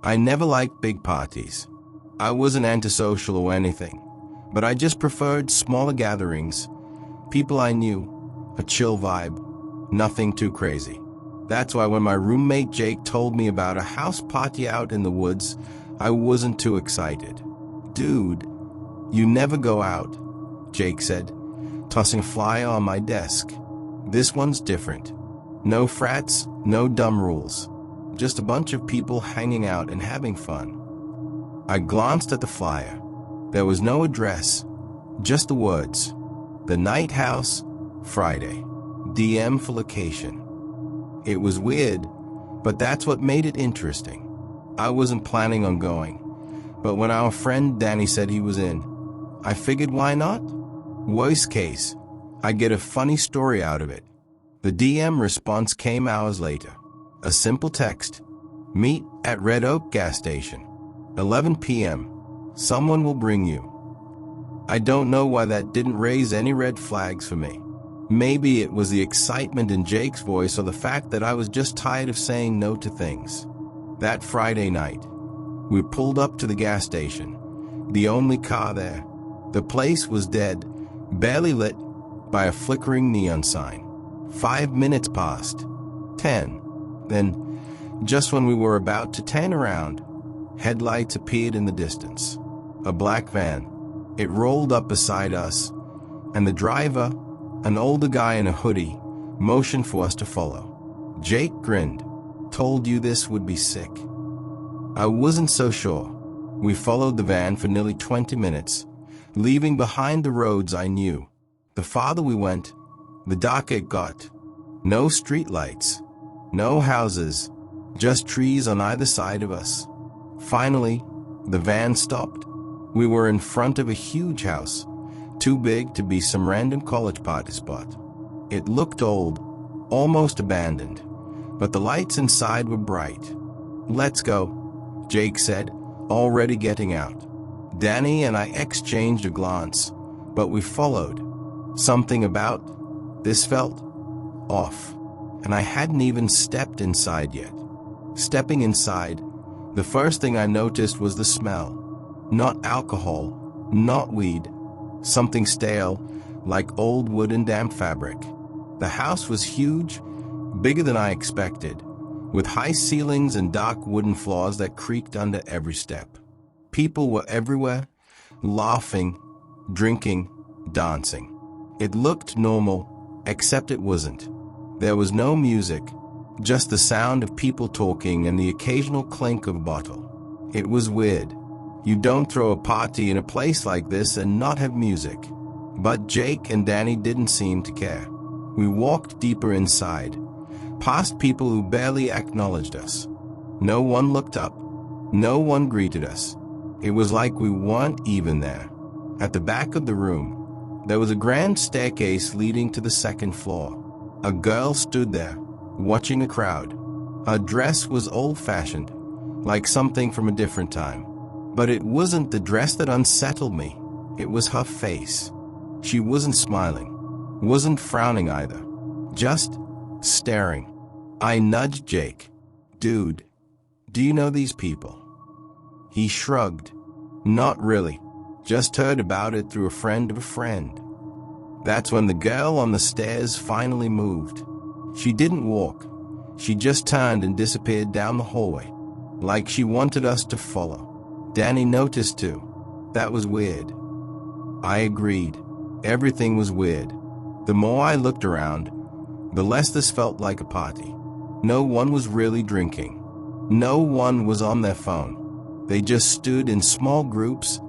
I never liked big parties. I wasn't antisocial or anything, but I just preferred smaller gatherings, people I knew, a chill vibe, nothing too crazy. That's why when my roommate Jake told me about a house party out in the woods, I wasn't too excited. "Dude, you never go out," Jake said, tossing a flyer on my desk. "This one's different. No frats, no dumb rules. Just a bunch of people hanging out and having fun." I glanced at the flyer. There was no address, just the words. "The Night House, Friday. DM for location." It was weird, but that's what made it interesting. I wasn't planning on going, but when our friend Danny said he was in, I figured why not? Worst case, I'd get a funny story out of it. The DM response came hours later. A simple text: "Meet at Red Oak gas station, 11 p.m. Someone will bring you." I don't know why that didn't raise any red flags for me. Maybe it was the excitement in Jake's voice or the fact that I was just tired of saying no to things. That Friday night, we pulled up to the gas station, the only car there. The place was dead, barely lit by a flickering neon sign. 5 minutes passed. 10. Then, just when we were about to turn around, headlights appeared in the distance. A black van. It rolled up beside us, and the driver, an older guy in a hoodie, motioned for us to follow. Jake grinned. "Told you this would be sick." I wasn't so sure. We followed the van for nearly 20 minutes, leaving behind the roads I knew. The farther we went, the darker it got. No street lights, no houses, just trees on either side of us. Finally, the van stopped. We were in front of a huge house, too big to be some random college party spot. It looked old, almost abandoned, but the lights inside were bright. "Let's go," Jake said, already getting out. Danny and I exchanged a glance, but we followed. Something about this felt off, and I hadn't even stepped inside yet. Stepping inside, the first thing I noticed was the smell. Not alcohol, not weed, something stale, like old wood and damp fabric. The house was huge, bigger than I expected, with high ceilings and dark wooden floors that creaked under every step. People were everywhere, laughing, drinking, dancing. It looked normal, except it wasn't. There was no music, just the sound of people talking and the occasional clink of a bottle. It was weird. You don't throw a party in a place like this and not have music. But Jake and Danny didn't seem to care. We walked deeper inside, past people who barely acknowledged us. No one looked up. No one greeted us. It was like we weren't even there. At the back of the room, there was a grand staircase leading to the second floor. A girl stood there, watching a crowd. Her dress was old-fashioned, like something from a different time. But it wasn't the dress that unsettled me. It was her face. She wasn't smiling, wasn't frowning either, just staring. I nudged Jake. "Dude, do you know these people?" He shrugged. "Not really. Just heard about it through a friend of a friend." That's when the girl on the stairs finally moved. She didn't walk. She just turned and disappeared down the hallway, like she wanted us to follow. Danny noticed too. That was weird. I agreed. Everything was weird. The more I looked around, the less this felt like a party. No one was really drinking. No one was on their phone. They just stood in small groups,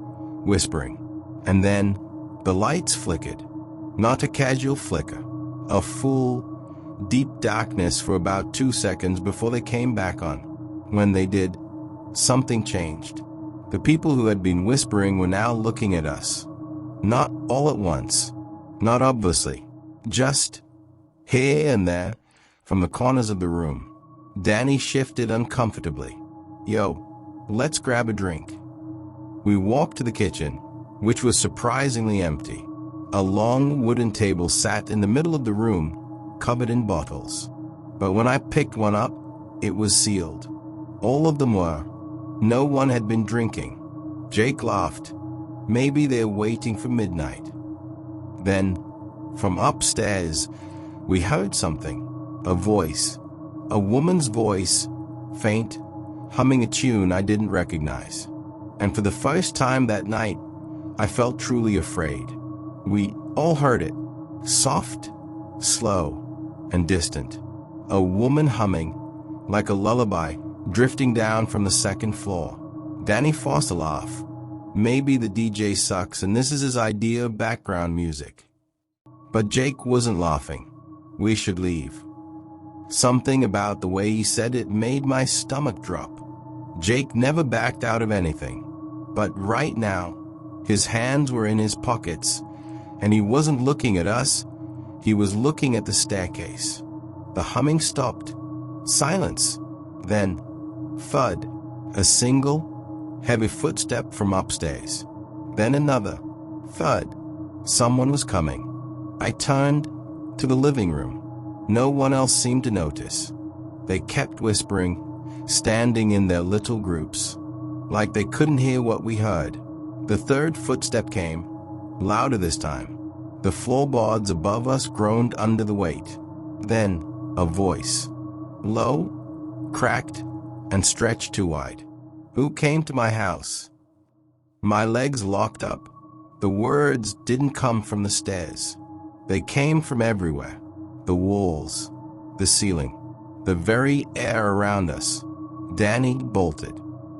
whispering. And then, the lights flickered. Not a casual flicker. A full, deep darkness for about 2 seconds before they came back on. When they did, something changed. The people who had been whispering were now looking at us. Not all at once. Not obviously. Just here and there, from the corners of the room. Danny shifted uncomfortably. "Yo, let's grab a drink." We walked to the kitchen, which was surprisingly empty. A long wooden table sat in the middle of the room, covered in bottles. But when I picked one up, it was sealed. All of them were. No one had been drinking. Jake laughed. Maybe they're waiting for midnight. Then, from upstairs, we heard something. A voice. A woman's voice, faint, humming a tune I didn't recognize. And for the first time that night, I felt truly afraid. We all heard it. Soft, slow, and distant. A woman humming, like a lullaby, drifting down from the second floor. Danny forced a laugh. Maybe the DJ sucks and this is his idea of background music. But Jake wasn't laughing. We should leave. Something about the way he said it made my stomach drop. Jake never backed out of anything. But right now, his hands were in his pockets, and he wasn't looking at us. He was looking at the staircase. The humming stopped. Silence. Then, thud. A single, heavy footstep from upstairs. Then another. Thud. Someone was coming. I turned to the living room. No one else seemed to notice. They kept whispering, standing in their little groups, like they couldn't hear what we heard. The third footstep came, louder this time. The floorboards above us groaned under the weight. Then, a voice. Low, cracked, and stretched too wide. Who came to my house? My legs locked up. The words didn't come from the stairs. They came from everywhere. The walls, the ceiling, the very air around us. Danny bolted,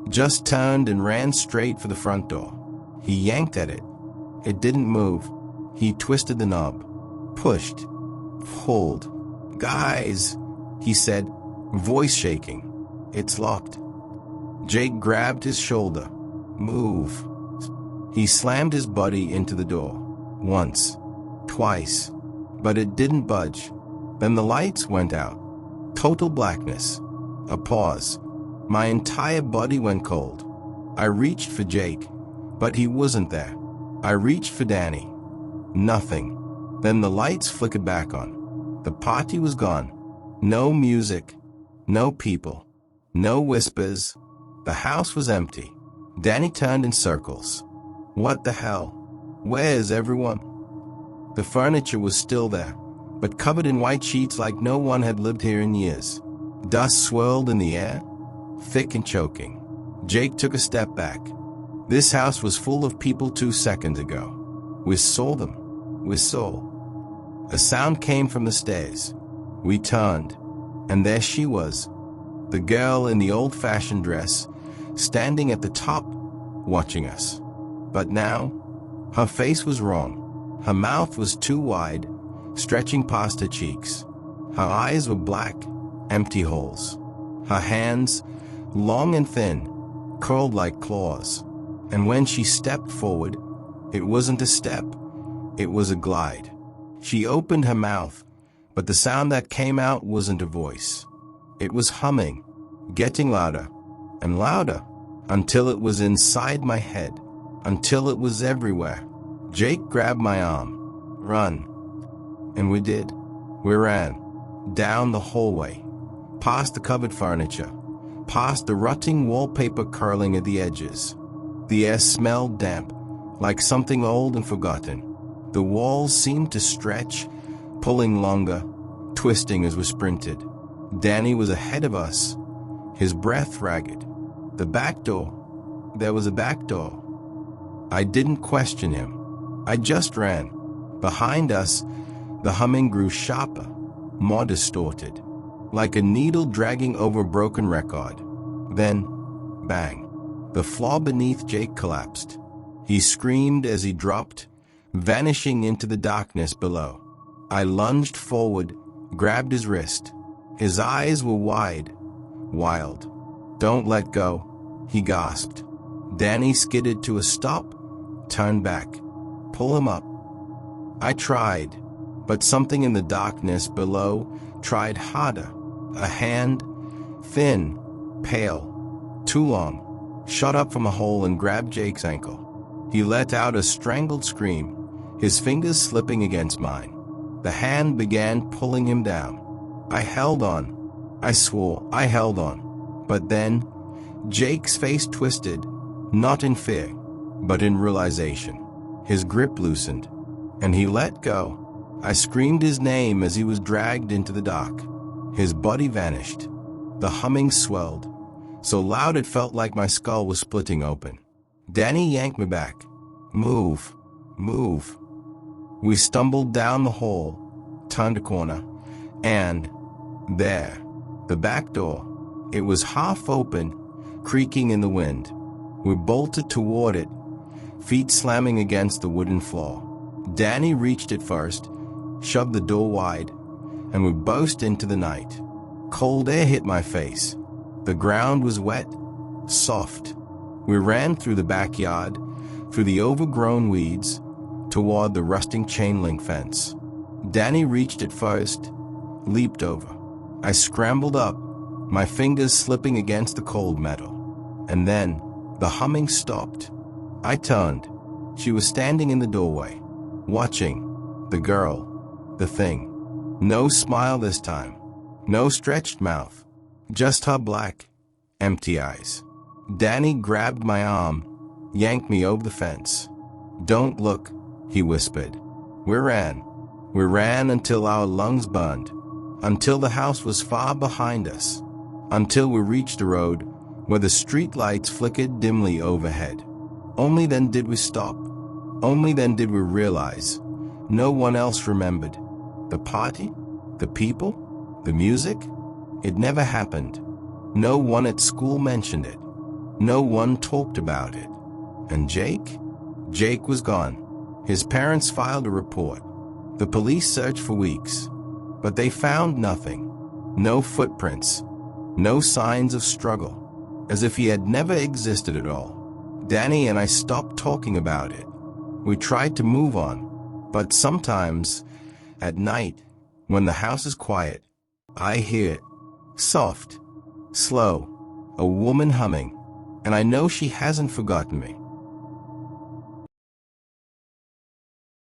just turned and ran straight for the front door. He yanked at it. It didn't move. He twisted the knob, pushed, pulled. Guys, he said, voice shaking. It's locked. Jake grabbed his shoulder. Move. He slammed his body into the door. Once, twice, but it didn't budge. Then the lights went out. Total blackness. A pause. My entire body went cold. I reached for Jake, but he wasn't there. I reached for Danny. Nothing. Then the lights flickered back on. The party was gone. No music. No people. No whispers. The house was empty. Danny turned in circles. What the hell? Where's everyone? The furniture was still there, but covered in white sheets like no one had lived here in years. Dust swirled in the air, thick and choking. Jake took a step back. This house was full of people 2 seconds ago. We saw them. We saw. A sound came from the stairs. We turned, and there she was, the girl in the old-fashioned dress, standing at the top, watching us. But now, her face was wrong. Her mouth was too wide, stretching past her cheeks. Her eyes were black, empty holes. Her hands, long and thin, curled like claws. And when she stepped forward, it wasn't a step, it was a glide. She opened her mouth, but the sound that came out wasn't a voice. It was humming, getting louder and louder, until it was inside my head, until it was everywhere. Jake grabbed my arm. Run. And we did. We ran. Down the hallway. Past the covered furniture. Past the rotting wallpaper curling at the edges. The air smelled damp, like something old and forgotten. The walls seemed to stretch, pulling longer, twisting as we sprinted. Danny was ahead of us, his breath ragged. The back door. There was a back door. I didn't question him. I just ran. Behind us, the humming grew sharper, more distorted, like a needle dragging over a broken record. Then, bang. The floor beneath Jake collapsed. He screamed as he dropped, vanishing into the darkness below. I lunged forward, grabbed his wrist. His eyes were wide, wild. Don't let go, he gasped. Danny skidded to a stop, turned back. Pull him up. I tried, but something in the darkness below tried harder. A hand, thin, pale, too long, shot up from a hole and grabbed Jake's ankle. He let out a strangled scream, his fingers slipping against mine. The hand began pulling him down. I held on. I swore I held on. But then, Jake's face twisted, not in fear, but in realization. His grip loosened, and he let go. I screamed his name as he was dragged into the dock. His body vanished. The humming swelled, so loud it felt like my skull was splitting open. Danny yanked me back. Move, move. We stumbled down the hall, turned a corner, and there, the back door. It was half open, creaking in the wind. We bolted toward it, feet slamming against the wooden floor. Danny reached it first, shoved the door wide, and we burst into the night. Cold air hit my face. The ground was wet, soft. We ran through the backyard, through the overgrown weeds, toward the rusting chain-link fence. Danny reached it first, leaped over. I scrambled up, my fingers slipping against the cold metal. And then, the humming stopped. I turned. She was standing in the doorway, watching. The girl, the thing. No smile this time. No stretched mouth. Just her black, empty eyes. Danny grabbed my arm, yanked me over the fence. Don't look, he whispered. We ran. We ran until our lungs burned, until the house was far behind us, until we reached a road where the street lights flickered dimly overhead. Only then did we stop. Only then did we realize no one else remembered. The party, the people, the music, it never happened. No one at school mentioned it. No one talked about it. And Jake? Jake was gone. His parents filed a report. The police searched for weeks, but they found nothing. No footprints, no signs of struggle, as if he had never existed at all. Danny and I stopped talking about it. We tried to move on, but sometimes, at night, when the house is quiet, I hear it, soft, slow, a woman humming, and I know she hasn't forgotten me.